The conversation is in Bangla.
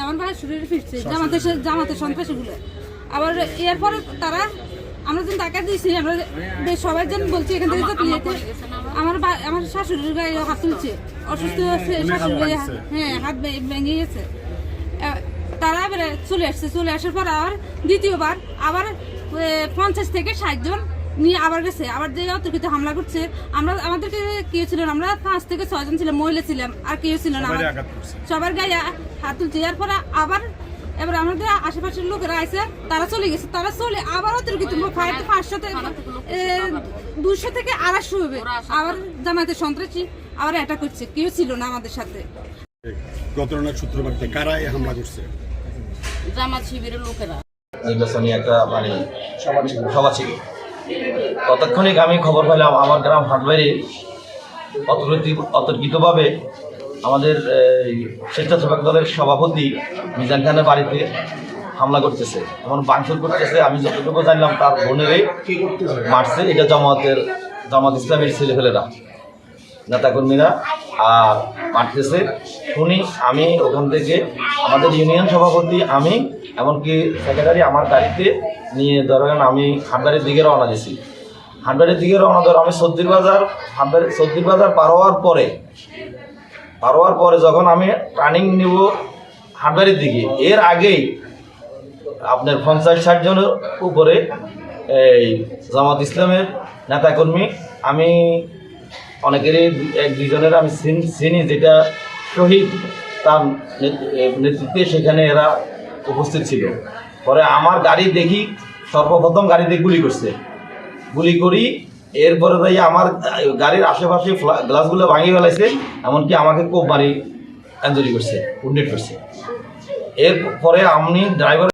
আমার ভাই শরীরে ফিরছে জামাতের সন্ত্রাসীগুলো। আবার এরপরে তারা আমরা যখন টাকা দিয়েছি, আমরা সবাই যেন বলছি এখান থেকে আমার শাশুড়ির গায়ে হাত তুলছে, অসুস্থ হচ্ছে শাশুড়ির গায়ে, হ্যাঁ হাত ভেঙে গেছে। তারা এবারে চলে আসার পর আবার দ্বিতীয়বার আবার 50 থেকে 60 জন নিয়ে আবার গেছে, আবার যে অতর্কিত হামলা করছে। আমাদেরকে কেউ ছিল না, আমরা 5 থেকে 6 জন ছিলাম, মহিলা ছিলাম, আর কেউ ছিল না, সবার গায়ে হাত তুলছে। এরপরে আবার এবার আমাদের আশেপাশের লোকেরা আছে, তারা চলে গেছে, তারা চলে আবার অতর্কিত 500 থেকে 200 থেকে 250 হবে, আবার জামায়াতের সন্ত্রাসী আবার অ্যাটাক করছে। কেউ ছিল না আমাদের সাথে। ঘটনার সূত্রপাতে কারা হামলা করছে? জামাত শিবিরের লোকেরা। নির্বাচনী একটা সভা ছিল, ততক্ষণিক আমি খবর পেলাম আমার গ্রাম হাটবাড়ি অতর্কিতভাবে আমাদের স্বেচ্ছাসেবক দলের সভাপতি মিজান খানের বাড়িতে হামলা করতেছে, এমন ভাঙচুর করতেছে। আমি যতটুকু জানলাম তার বোনেরই মারছে। এটা জামাত ইসলামের ছেলেপেলেরা, নেতাকর্মীরা আর মারতেছে শুনি আমি ওখান থেকে আমাদের ইউনিয়ন সভাপতি, আমি এমনকি সেক্রেটারি আমার গাড়িতে নিয়ে ধরেন আমি হাটবাড়ির দিকে রওনা দিয়েছি। হাটবাড়ির দিকে রওনা ধর আমি সর্দির বাজার পার হওয়ার পরে যখন আমি টার্নিং নিব হাটবাড়ির দিকে, এর আগেই আপনার 50-60 জনের উপরে এই জামাত ইসলামের নেতাকর্মী, আমি অনেকেরই 1-2 জনের আমি চিনি, যেটা শহীদ তার নেতৃত্বে সেখানে এরা উপস্থিত ছিল। পরে আমার গাড়ি দেখি সর্বপ্রথম গাড়িতে গুলি করি, এরপরে তাই আমার গাড়ির আশেপাশে গ্লাসগুলো ভাঙিয়ে ফেলাইছে, এমনকি আমাকে কোপ মারি ইনজুরি করছে, উন্ডেট করছে। এরপরে আমি ড্রাইভার